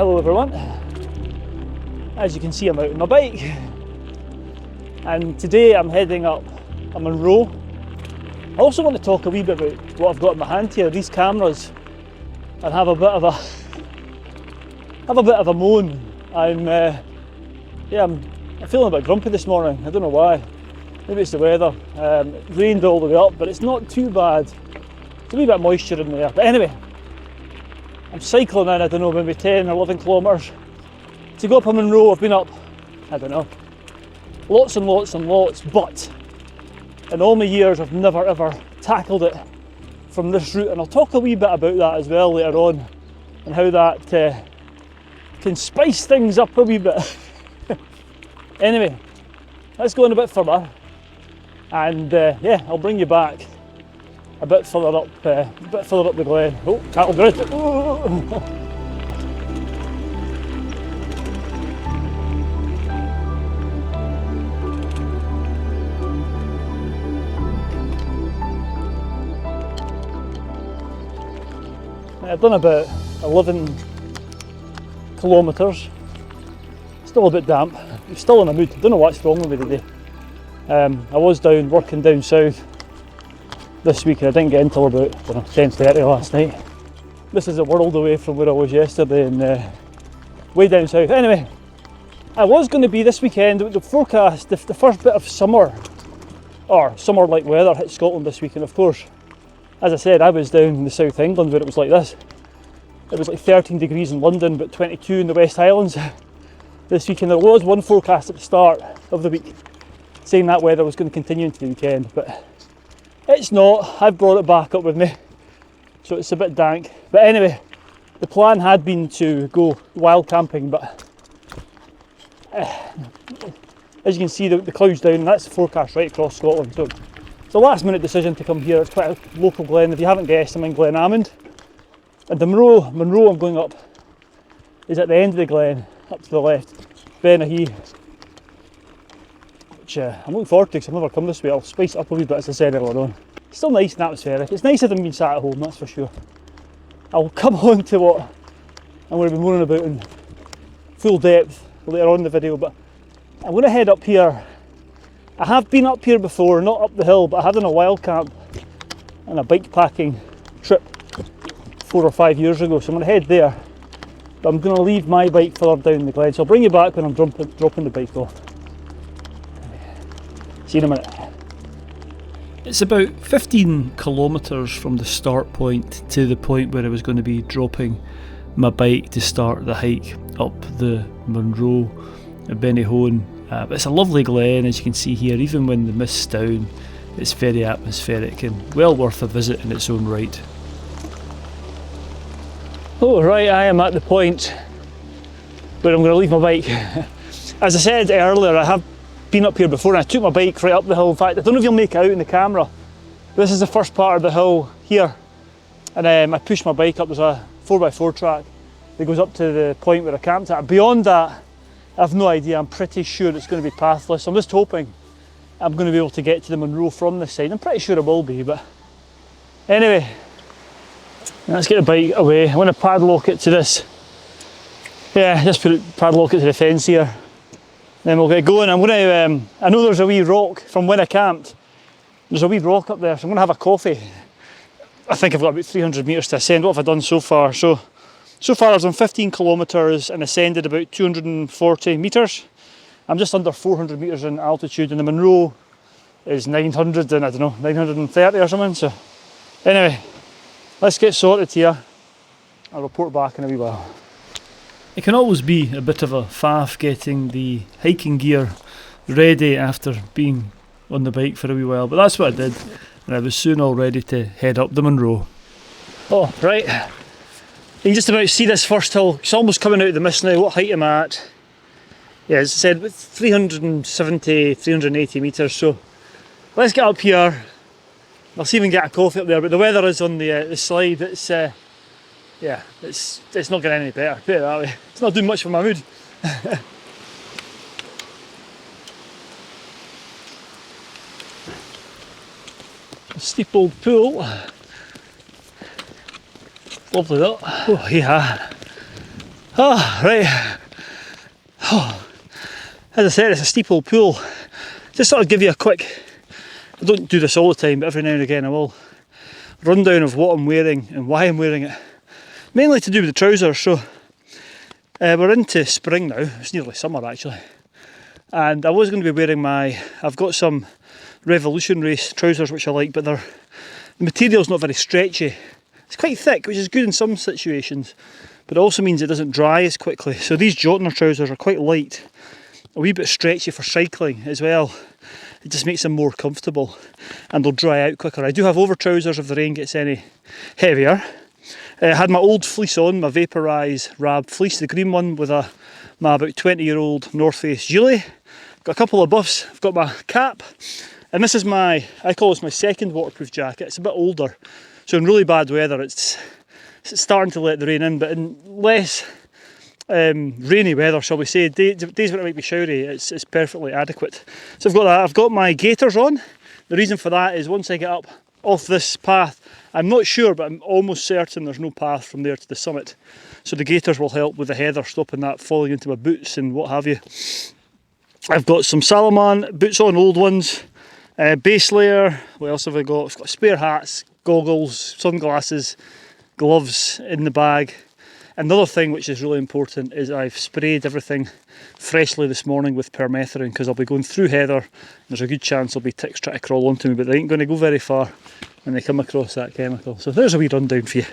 hello everyone. As you can see, I'm out on my bike, and today I'm heading up a Monroe. I also want to talk a wee bit about what I've got in my hand here, these cameras, and have a bit of a moan. I'm feeling a bit grumpy this morning. I don't know why. Maybe it's the weather. It rained all the way up, but it's not too bad. There's a wee bit of moisture in there. But anyway, I'm cycling in, I don't know, maybe 10 or 11 kilometres to go up a Monroe. I've been up, I don't know, lots and lots and lots, but in all my years I've never ever tackled it from this route, and I'll talk a wee bit about that as well later on, and how that can spice things up a wee bit. Anyway, let's go on a bit further, and yeah, I'll bring you back a bit further up the glen. Oh, cattle grid. Oh. I've done about 11 kilometres. Still a bit damp. I'm still in a mood. I don't know what's wrong with me today. I was working down south this week, and I didn't get in until about 10:30 last night. This is a world away from where I was yesterday, and way down south. Anyway, I was going to be this weekend. The forecast, the first bit of summer, or summer-like weather, hit Scotland this week, and of course, as I said, I was down in the South England where it was like this. It was like 13 degrees in London, but 22 in the West Highlands this week, and there was one forecast at the start of the week saying that weather was going to continue into the weekend, but it's not. I've brought it back up with me, so it's a bit dank. But anyway, the plan had been to go wild camping, but as you can see, the clouds down, and that's the forecast right across Scotland. So it's a last minute decision to come here. It's quite a local glen. If you haven't guessed, I'm in Glen Amond, and the Monroe I'm going up is at the end of the glen, up to the left, Benahee, which I'm looking forward to because I've never come this way. I'll spice it up a wee bit, as I said earlier on. It's still nice and atmospheric. It's nicer than being sat at home, that's for sure. I'll come on to what I'm going to be moaning about in full depth later on in the video, but I'm going to head up here. I have been up here before, not up the hill, but I have done a wild camp and a bike packing trip 4 or 5 years ago, so I'm going to head there. But I'm going to leave my bike further down the glen, so I'll bring you back when I'm dropping the bike off. See you in a minute. It's about 15 kilometres from the start point to the point where I was going to be dropping my bike to start the hike up the Monroe at Benahee. But it's a lovely glen, as you can see here. Even when the mist's down, it's very atmospheric and well worth a visit in its own right. Oh right, I am at the point where I'm going to leave my bike. As I said earlier, I have been up here before, and I took my bike right up the hill. In fact, I don't know if you'll make it out in the camera. This is the first part of the hill here, and I pushed my bike up. There's a 4x4 track that goes up to the point where I camped at. Beyond that, I have no idea. I'm pretty sure it's going to be pathless. I'm just hoping I'm going to be able to get to the Monroe from this side. I'm pretty sure it will be, but anyway, let's get the bike away. I'm going to padlock it to this. Yeah, just padlock it to the fence here. Then we'll get going. I'm going to, I know there's a wee rock from when I camped. There's a wee rock up there, so I'm going to have a coffee. I think I've got about 300 metres to ascend. What have I done so far? So far I've done 15 kilometres and ascended about 240 metres. I'm just under 400 metres in altitude, and the Monroe is 900 and I don't know, 930 or something. So anyway, let's get sorted here. I'll report back in a wee while. It can always be a bit of a faff getting the hiking gear ready after being on the bike for a wee while, but that's what I did, and I was soon all ready to head up the Monroe. Oh, right. You can just about see this first hill. It's almost coming out of the mist now. What height am I at? Yeah, as I said, with 370, 380 metres, so let's get up here. I'll see if we can get a coffee up there, but the weather is on the slide. It's yeah, it's not getting any better, put it that way. It's not doing much for my mood. A steep old pool. Lovely that. Oh yeah. Oh, right. Oh. As I said, it's a steep old pool. Just thought I'd give you a quick, I don't do this all the time, but every now and again I will, rundown of what I'm wearing and why I'm wearing it. Mainly to do with the trousers. So we're into spring now, it's nearly summer actually. And I was going to be wearing I've got some Revolution Race trousers which I like, but the material's not very stretchy. It's quite thick, which is good in some situations, but it also means it doesn't dry as quickly. So these Jotner trousers are quite light, a wee bit stretchy for cycling as well. It just makes them more comfortable and they'll dry out quicker. I do have over trousers if the rain gets any heavier. I had my old fleece on, my Vaporise Rab fleece, the green one with my about 20-year-old North Face gilet. Got a couple of buffs, I've got my cap, and this is I call this my second waterproof jacket. It's a bit older, so in really bad weather it's starting to let the rain in, but in less rainy weather, shall we say, days when it might be showery, it's perfectly adequate. So I've got that. I've got my gaiters on. The reason for that is once I get up off this path, I'm not sure, but I'm almost certain there's no path from there to the summit. So the gaiters will help with the heather, stopping that falling into my boots and what have you. I've got some Salomon boots on, old ones, base layer. What else have I got? I've got spare hats, goggles, sunglasses, gloves in the bag. Another thing which is really important is I've sprayed everything freshly this morning with permethrin, because I'll be going through heather. There's a good chance there'll be ticks trying to crawl onto me, but they ain't going to go very far when they come across that chemical. So there's a wee rundown for you.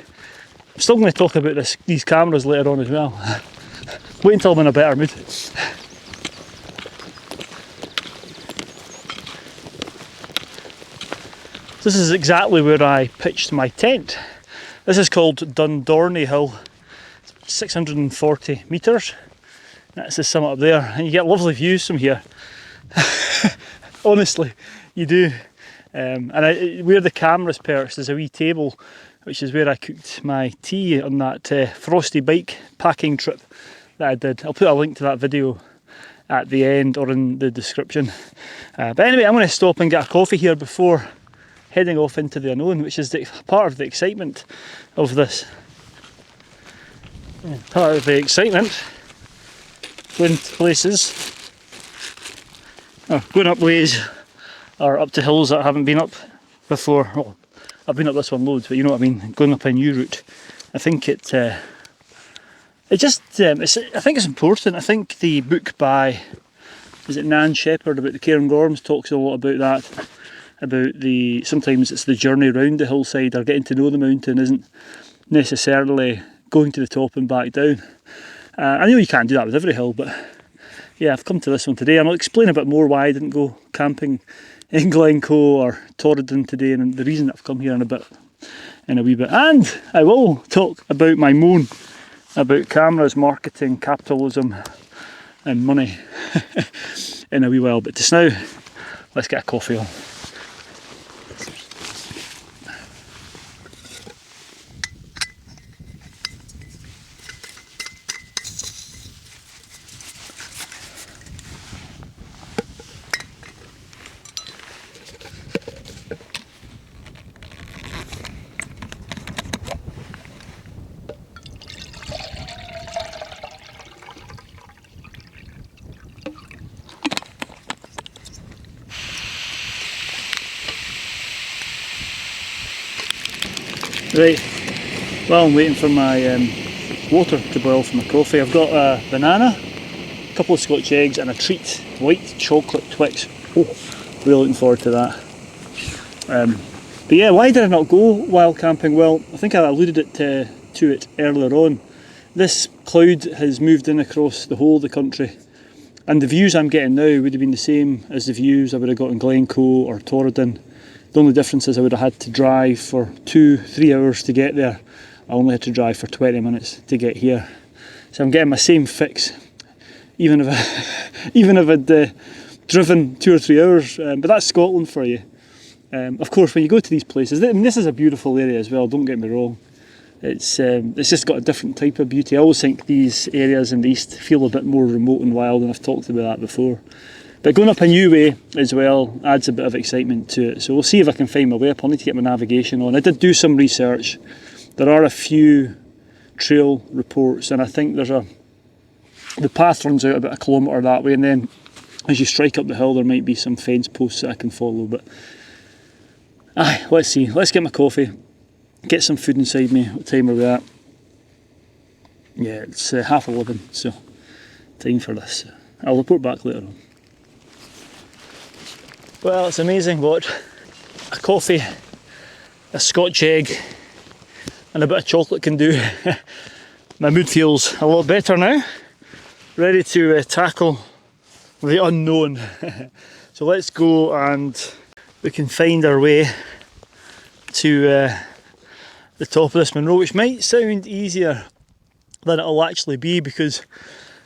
I'm still going to talk about these cameras later on as well. Wait until I'm in a better mood. This is exactly where I pitched my tent. This is called Dundorney Hill. 640 metres. That's the summit up there, and you get lovely views from here. Honestly, you do. Where the camera's perched, there's a wee table, which is where I cooked my tea on that frosty bike packing trip that I did. I'll put a link to that video at the end or in the description. But anyway, I'm going to stop and get a coffee here before heading off into the unknown, which is part of the excitement of this. Part of the excitement, going to places, or going up ways, or up to hills that I haven't been up before. Well, I've been up this one loads, but you know what I mean, going up a new route. I think I think it's important. I think the book by, is it Nan Shepherd, about the Cairngorms, talks a lot about that, about sometimes it's the journey round the hillside or getting to know the mountain isn't necessarily going to the top and back down. I know you can't do that with every hill, but yeah, I've come to this one today and I'll explain a bit more why I didn't go camping in Glencoe or Torridon today and the reason I've come here in a wee bit. And I will talk about my moan about cameras, marketing, capitalism and money in a wee while. But just now, let's get a coffee on. Right, well, I'm waiting for my water to boil for my coffee. I've got a banana, a couple of Scotch eggs and a treat, white chocolate Twix. Oh, really looking forward to that. But yeah, why did I not go wild camping? Well, I think I alluded to it earlier on. This cloud has moved in across the whole of the country, and the views I'm getting now would have been the same as the views I would have got in Glencoe or Torridon. The only difference is I would have had to drive for 2-3 hours to get there. I only had to drive for 20 minutes to get here. So I'm getting my same fix, even if I'd driven 2 or 3 hours. But that's Scotland for you. Of course, when you go to these places, I mean, this is a beautiful area as well, don't get me wrong. It's just got a different type of beauty. I always think these areas in the east feel a bit more remote and wild, and I've talked about that before. But going up a new way as well adds a bit of excitement to it. So we'll see if I can find my way up. I'll need to get my navigation on. I did do some research. There are a few trail reports, and I think the path runs out about 1 kilometre that way, and then as you strike up the hill there might be some fence posts that I can follow. But aye, let's see. Let's get my coffee, get some food inside me. What time are we at? Yeah, it's 11:30, so time for this. I'll report back later on. Well, it's amazing what a coffee, a Scotch egg and a bit of chocolate can do. My mood feels a lot better now, ready to tackle the unknown. So let's go and we can find our way to the top of this Munro, which might sound easier than it'll actually be, because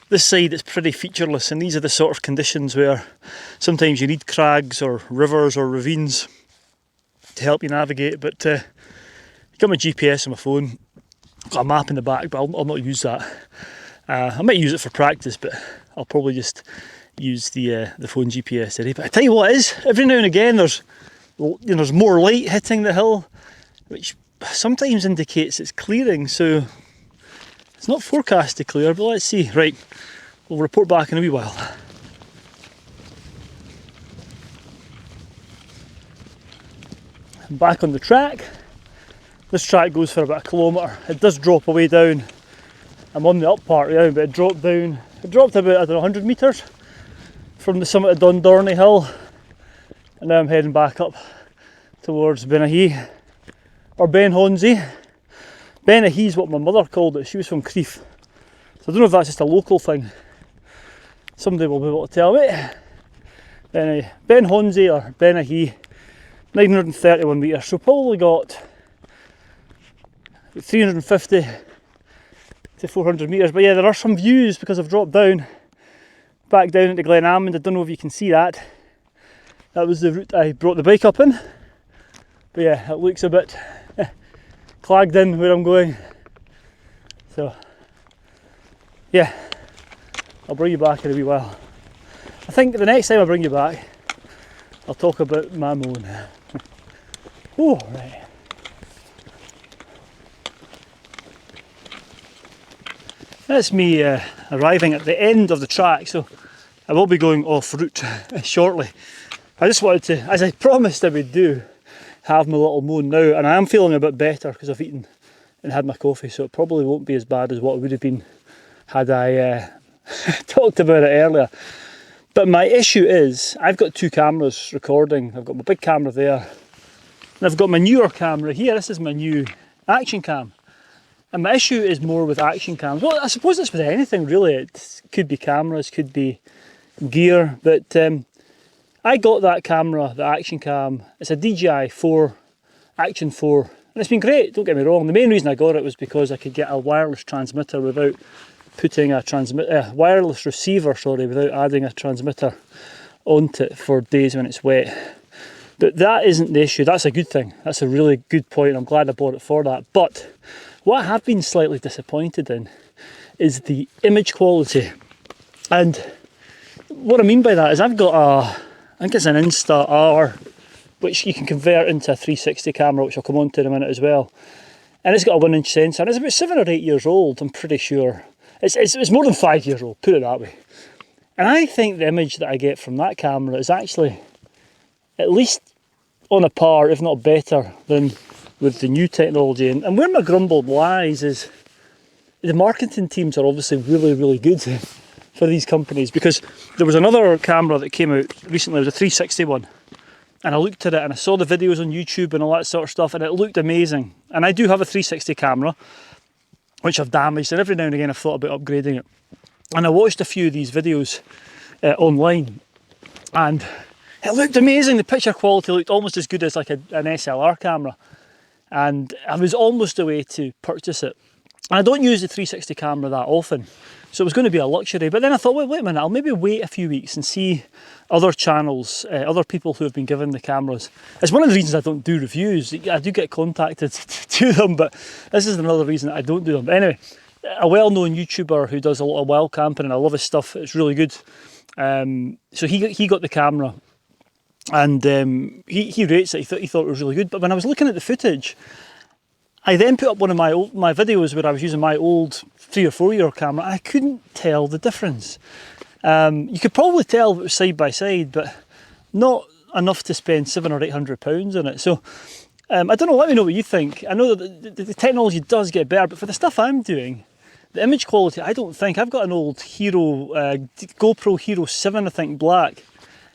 this side is pretty featureless, and these are the sort of conditions where sometimes you need crags or rivers or ravines to help you navigate. But I've got my GPS on my phone, got a map in the back, but I'll not use that. I might use it for practice, but I'll probably just use the phone GPS today. But I tell you what, it is every now and again there's more light hitting the hill, which sometimes indicates it's clearing. So it's not forecast to clear, but let's see. Right, we'll report back in a wee while. I'm back on the track. This track goes for about 1 kilometre. It does drop away down. I'm on the up part now, but it dropped down. It dropped about, I don't know, 100 metres from the summit of Dundorney Hill, and now I'm heading back up towards Benahee, or Ben Hornsey. Benahee is what my mother called it. She was from Crieff, so I don't know if that's just a local thing. Somebody will be able to tell me. Anyway, Ben Hornsey or Benahee, 931 metres, so probably got 350 to 400 metres. But yeah, there are some views because I've dropped down, back down into Glen Ammond. I don't know if you can see that. That was the route I brought the bike up in. But yeah, it looks a bit clagged in where I'm going. So yeah, I'll bring you back in a wee while. I think the next time I bring you back, I'll talk about my moan. Oh, right. That's me arriving at the end of the track, so I will be going off route shortly. I just wanted to, as I promised I would do, have my little moan now, and I am feeling a bit better because I've eaten and had my coffee, so it probably won't be as bad as what it would have been had I talked about it earlier. But my issue is, I've got 2 cameras recording. I've got my big camera there, and I've got my newer camera here. This is my new action cam. And my issue is more with action cams. Well, I suppose it's with anything really. It could be cameras, could be gear, but I got that camera, the action cam. It's a DJI 4, Action 4, and it's been great, don't get me wrong. The main reason I got it was because I could get a wireless transmitter without putting a wireless receiver, without adding a transmitter onto it for days when it's wet. But that isn't the issue. That's a good thing. That's a really good point. I'm glad I bought it for that. But what I have been slightly disappointed in is the image quality. And what I mean by that is I've got I think it's an Insta-R, which you can convert into a 360 camera, which I'll come on to in a minute as well. And it's got a 1-inch sensor, and it's about 7 or 8 years old, I'm pretty sure. It's more than 5 years old, put it that way. And I think the image that I get from that camera is actually at least on a par, if not better, than with the new technology. And where my grumble lies is the marketing teams are obviously really, really good for these companies, because there was another camera that came out recently. It was a 360 one, and I looked at it and I saw the videos on YouTube and all that sort of stuff, and it looked amazing. And I do have a 360 camera which I've damaged, and every now and again I've thought about upgrading it. And I watched a few of these videos online, and it looked amazing. The picture quality looked almost as good as like an SLR camera, and I was almost away to purchase it. And I don't use the 360 camera that often, so it was going to be a luxury. But then I thought, wait a minute, I'll maybe wait a few weeks and see other channels, other people who have been given the cameras. It's one of the reasons I don't do reviews. I do get contacted to do them, but this is another reason I don't do them. But anyway, a well-known YouTuber who does a lot of wild camping, and I love his stuff, it's really good. So he got the camera, and he rates it. He thought it was really good. But when I was looking at the footage, I then put up one of my videos where I was using my old 3 or 4 year camera. I couldn't tell the difference. You could probably tell if it was side by side, but not enough to spend £700 or £800 on it. So I don't know, let me know what you think. I know that the technology does get better, but for the stuff I'm doing, the image quality, I don't think. I've got an old GoPro Hero 7, I think, black.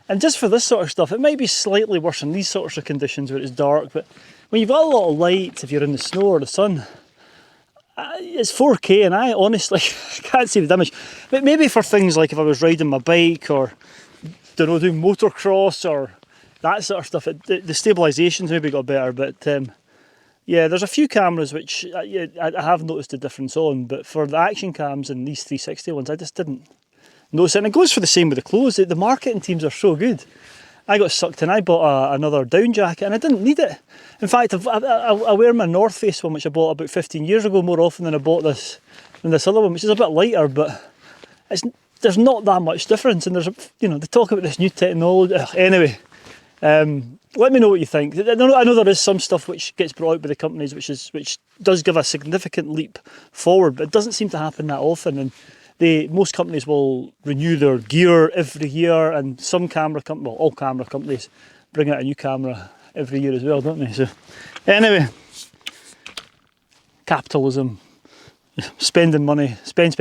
And just for this sort of stuff, it might be slightly worse in these sorts of conditions where it's dark, but when you've got a lot of light, if you're in the snow or the sun, it's 4K, and I honestly can't see the damage. But maybe for things like if I was riding my bike or, don't know, doing motocross or that sort of stuff, the stabilisation's maybe got better. But yeah, there's a few cameras which I have noticed a difference on, but for the action cams and these 360 ones, I just didn't notice it. And it goes for the same with the clothes. The marketing teams are so good. I got sucked in. I bought another down jacket and I didn't need it. In fact, I wear my North Face one, which I bought about 15 years ago, more often than I bought this other one, which is a bit lighter, but there's not that much difference. And there's, you know, they talk about this new technology. Anyway, let me know what you think. I know there is some stuff which gets brought out by the companies, which does give a significant leap forward, but it doesn't seem to happen that often. And most companies will renew their gear every year, and all camera companies bring out a new camera every year as well, don't they? So anyway, capitalism, spending money, spend.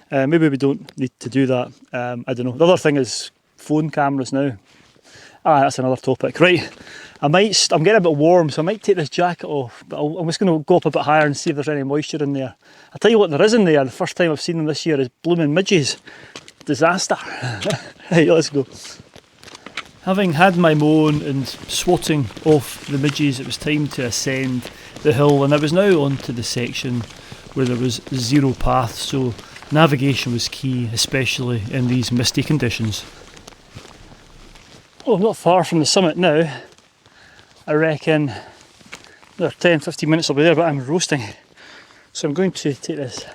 Maybe we don't need to do that. I don't know. The other thing is phone cameras now. That's another topic. Right, I'm getting a bit warm, so I might take this jacket off, but I'm just going to go up a bit higher and see if there's any moisture in there. I'll tell you what there is in there. The first time I've seen them this year is blooming midges. Disaster. Right, let's go. Having had my moan and swatting off the midges, it was time to ascend the hill, and I was now onto the section where there was zero path, so navigation was key, especially in these misty conditions. Well, I'm not far from the summit now. I reckon another 10-15 minutes I'll be there, but I'm roasting. So I'm going to take this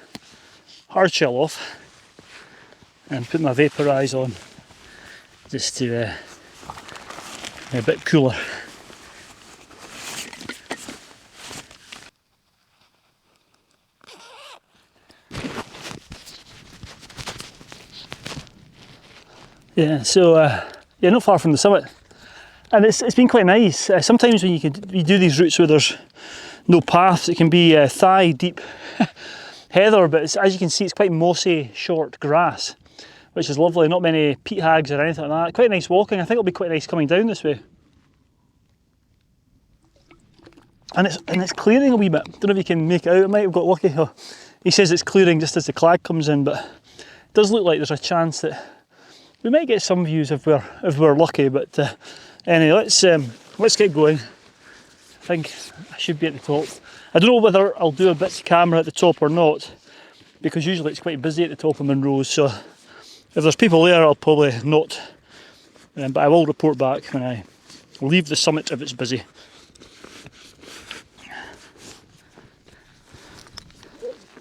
hard shell off and put my vaporise on, just to be a bit cooler. Yeah, so yeah, not far from the summit, and it's been quite nice. Sometimes when you do these routes where there's no paths, it can be thigh deep heather, but as you can see, it's quite mossy, short grass, which is lovely. Not many peat hags or anything like that. Quite nice walking. I think it'll be quite nice coming down this way. And it's clearing a wee bit. Don't know if you can make it out. I might have got lucky. He says it's clearing just as the clag comes in, but it does look like there's a chance that we might get some views if we're lucky. But anyway, let's get going. I think I should be at the top. I don't know whether I'll do a bit of camera at the top or not, because usually it's quite busy at the top of Munros. So if there's people there, I'll probably not. But I will report back when I leave the summit if it's busy.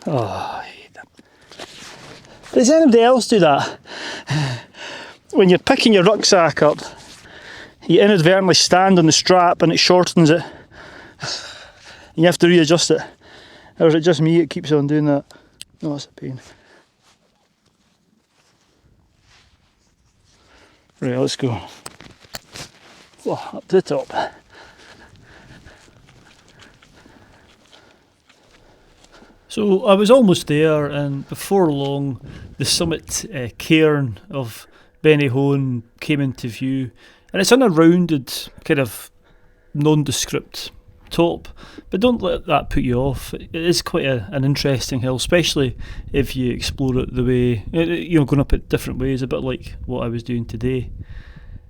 Oh, does anybody else do that? When you're picking your rucksack up, you inadvertently stand on the strap and it shortens it. And you have to readjust it. Or is it just me that keeps on doing that? No, that's a pain. Right, let's go. Oh, up to the top. So I was almost there, and before long the summit cairn of Bennyhone came into view, and it's on a rounded kind of nondescript top, but don't let that put you off. It is quite an interesting hill, especially if you explore it the way, going up it different ways, a bit like what I was doing today.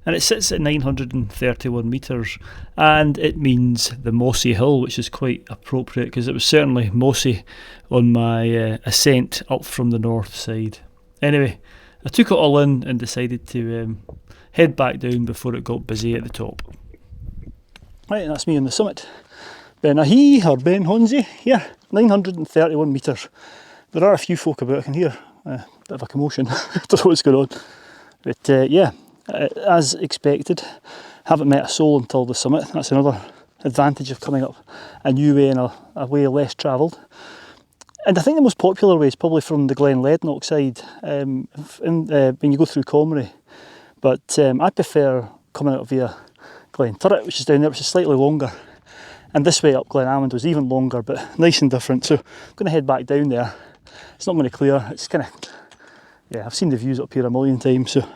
And it sits at 931 metres, and it means the mossy hill, which is quite appropriate because it was certainly mossy on my ascent up from the north side. Anyway, I took it all in and decided to head back down before it got busy at the top. Right, that's me on the summit. Benahee, or Ben Honzie, here, 931 metres. There are a few folk about, I can hear a bit of a commotion. I don't know what's going on. But yeah, as expected, haven't met a soul until the summit. That's another advantage of coming up a new way and a way less travelled. And I think the most popular way is probably from the Glen Lednock side, when you go through Comrie. But I prefer coming out via Glen Turret, which is down there, which is slightly longer. And this way up Glen Almond was even longer, but nice and different. So I'm going to head back down there. It's not going to clear. It's kind of, yeah, I've seen the views up here a million times. So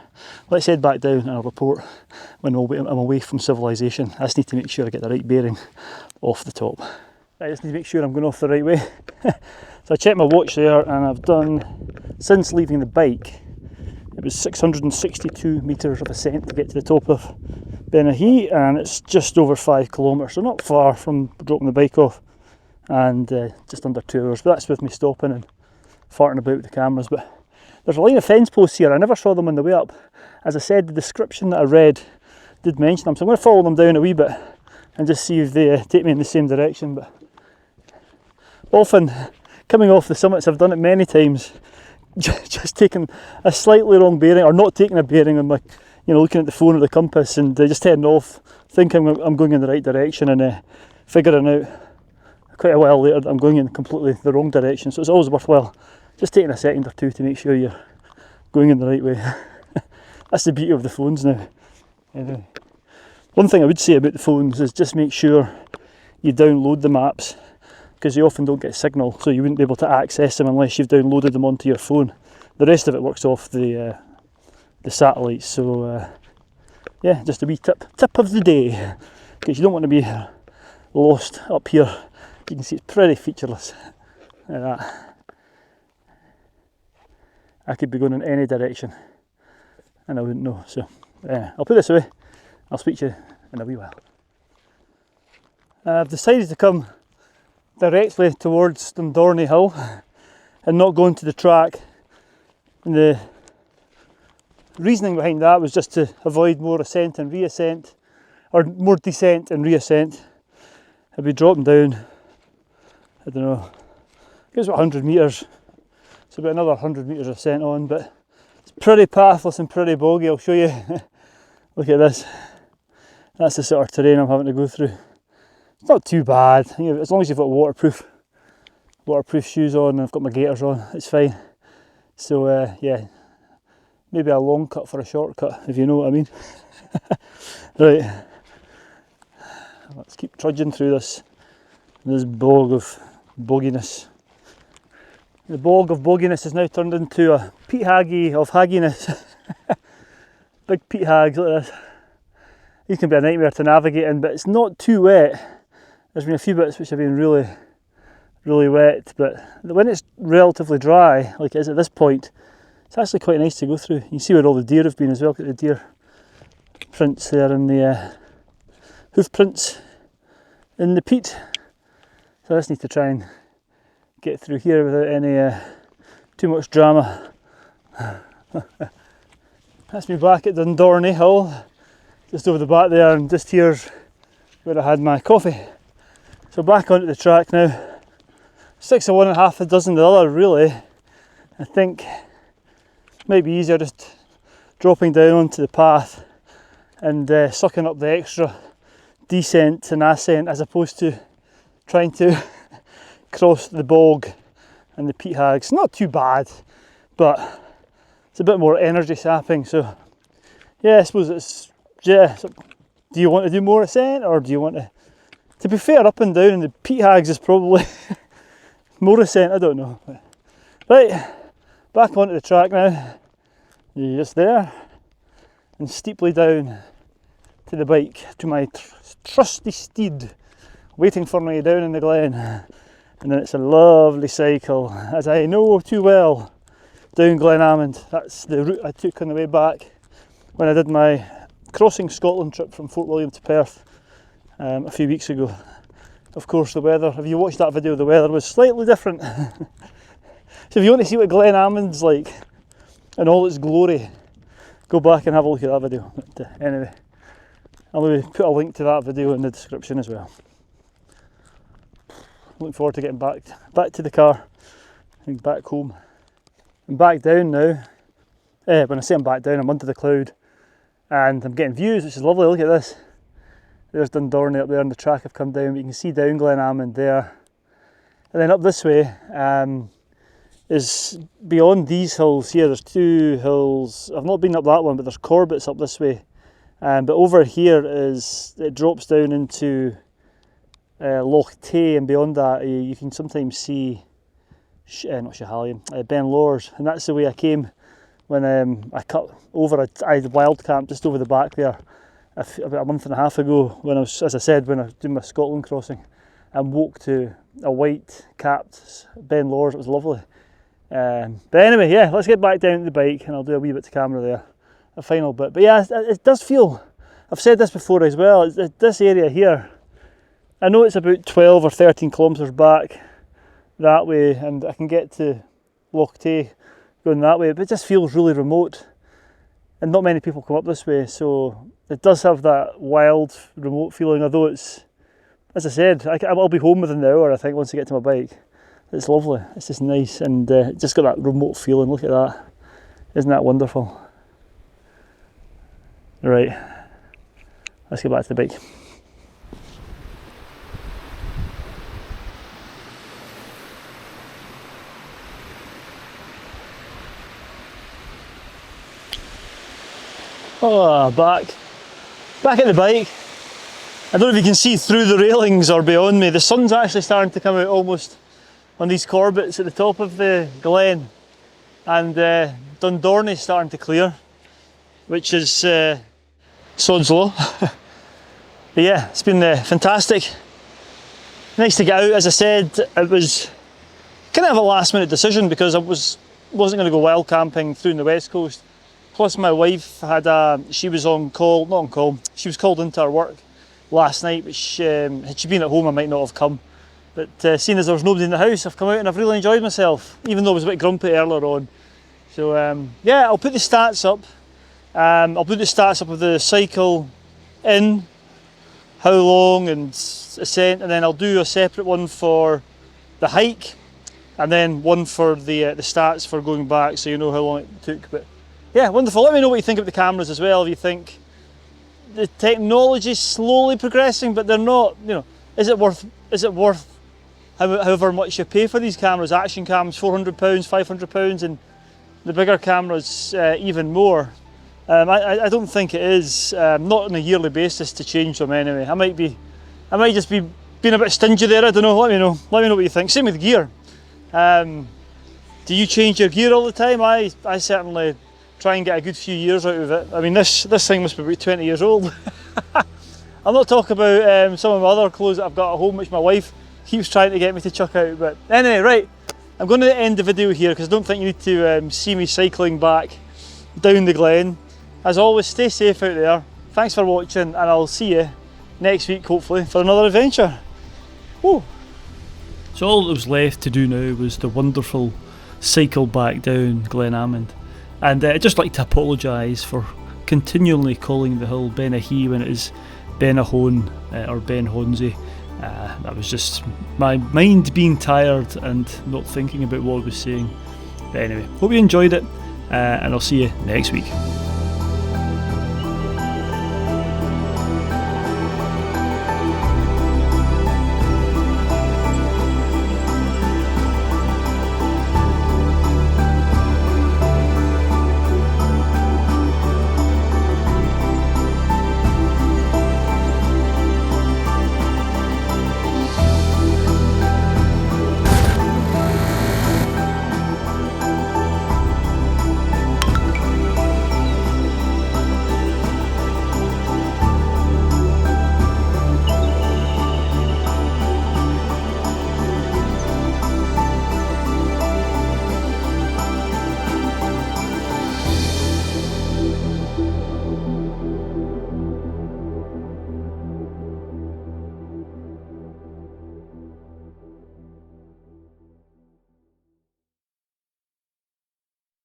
let's head back down and I'll report when I'm away from civilization. I just need to make sure I get the right bearing off the top. I just need to make sure I'm going off the right way. So I checked my watch there, and I've done, since leaving the bike, it was 662 metres of ascent to get to the top of Benahee, and it's just over 5 kilometres, so not far from dropping the bike off, and just under 2 hours. But that's with me stopping and farting about with the cameras. But there's a line of fence posts here. I never saw them on the way up. As I said, the description that I read did mention them, so I'm going to follow them down a wee bit and just see if they take me in the same direction. But often, coming off the summits, I've done it many times, just taking a slightly wrong bearing, or not taking a bearing on my, looking at the phone or the compass, and just heading off, thinking I'm going in the right direction, and figuring out quite a while later that I'm going in completely the wrong direction. So it's always worthwhile just taking a second or two to make sure you're going in the right way. That's the beauty of the phones now. Anyway, one thing I would say about the phones is just make sure you download the maps, because you often don't get signal, so you wouldn't be able to access them unless you've downloaded them onto your phone. The rest of it works off the satellites. So yeah, just a wee tip of the day, because you don't want to be lost up here. You can see it's pretty featureless like that. I could be going in any direction and I wouldn't know. So I'll put this away. I'll speak to you in a wee while. I've decided to come directly towards Dundorney Hill and not going to the track. And the reasoning behind that was just to avoid more ascent and reascent, or more descent and reascent. I'd be dropping down, I don't know, it was about 100 metres, so about another 100 metres of ascent on, but it's pretty pathless and pretty boggy. I'll show you. Look at this. That's the sort of terrain I'm having to go through. It's not too bad, as long as you've got waterproof shoes on, and I've got my gaiters on, it's fine. So yeah, maybe a long cut for a shortcut, if you know what I mean. Right, let's keep trudging through this bog of bogginess. The bog of bogginess has now turned into a peat haggy of hagginess. Big peat hags like this. These can be a nightmare to navigate in, but it's not too wet. There's been a few bits which have been really, really wet, but when it's relatively dry, like it is at this point, it's actually quite nice to go through. You can see where all the deer have been as well. Look at the deer prints there, and the hoof prints in the peat. So I just need to try and get through here without any too much drama. That's me back at Dundorney Hill, just over the back there, and just here's where I had my coffee. So back onto the track now. 6 of one and half a dozen of the other, really. I think it might be easier just dropping down onto the path and sucking up the extra descent and ascent, as opposed to trying to cross the bog and the peat hags. Not too bad, but it's a bit more energy sapping. So yeah, I suppose it's, yeah, so do you want to do more ascent, or do you want to be fair, up and down in the peat hags is probably more ascent, I don't know. Right, back onto the track now. You're just there, and steeply down to the bike, to my trusty steed, waiting for me down in the glen. And then it's a lovely cycle, as I know too well, down Glen Almond. That's the route I took on the way back when I did my crossing Scotland trip from Fort William to Perth a few weeks ago. Of course, the weather, if you watched that video, the weather was slightly different. So if you want to see what Glen Almond's like in all its glory, go back and have a look at that video. But anyway, I'll maybe put a link to that video in the description as well. Looking forward to getting back to the car and back home. I'm back down now. When I say I'm back down, I'm under the cloud and I'm getting views, which is lovely. Look at this. There's Dundorney up there on the track I've come down, but you can see down Glenalmond there. And then up this way is beyond these hills here. There's two hills. I've not been up that one, but there's Corbett's up this way. But over here it drops down into Loch Tay, and beyond that you can sometimes see not Schiehallion, Ben Lors, and that's the way I came when I cut over. I wild camped just over the back there about a month and a half ago when I was, as I said, when I was doing my Scotland crossing, and woke to a white capped Ben Lors. It was lovely. But anyway, yeah, let's get back down to the bike and I'll do a wee bit to camera there, a final bit. But yeah, it does feel, I've said this before as well, this area here, I know it's about 12 or 13 kilometres back that way, and I can get to Loch Tay going that way, but it just feels really remote and not many people come up this way, so it does have that wild remote feeling, although it's, as I said, I'll be home within the hour I think once I get to my bike. It's lovely, it's just nice, and just got that remote feeling. Look at that, isn't that wonderful? Right, let's get back to the bike. Oh, back at the bike. I don't know if you can see through the railings or beyond me. The sun's actually starting to come out almost on these Corbett's at the top of the glen, and Dundorney's starting to clear, which is sod's law. But yeah, it's been fantastic. Nice to get out. As I said, it was kind of a last minute decision because I wasn't going to go wild camping through the west coast. Plus my wife had she was on call, not on call, she was called into her work last night, which had she been at home I might not have come. But seeing as there was nobody in the house, I've come out and I've really enjoyed myself, even though I was a bit grumpy earlier on. So yeah, I'll put the stats up. I'll put the stats up of the cycle in, how long and ascent, and then I'll do a separate one for the hike, and then one for the stats for going back, so you know how long it took. But yeah, wonderful. Let me know what you think of the cameras as well. If you think the technology's slowly progressing, but they're not, you know, is it worth however much you pay for these cameras? Action cams, £400, £500, and the bigger cameras even more. I don't think it is, not on a yearly basis to change them anyway. I might just be being a bit stingy there, I don't know. Let me know what you think. Same with gear. Do you change your gear all the time? I certainly try and get a good few years out of it. I mean, this thing must be about 20 years old. I'm not talking about some of my other clothes that I've got at home, which my wife keeps trying to get me to chuck out. But anyway, right, I'm going to end the video here because I don't think you need to see me cycling back down the glen. As always, stay safe out there. Thanks for watching, and I'll see you next week, hopefully, for another adventure. Woo. So all that was left to do now was the wonderful cycle back down Glenalmond. And I'd just like to apologise for continually calling the hill Benahee when it is Benahone or Ben Hornsey. That was just my mind being tired and not thinking about what I was saying. But anyway, hope you enjoyed it, and I'll see you next week.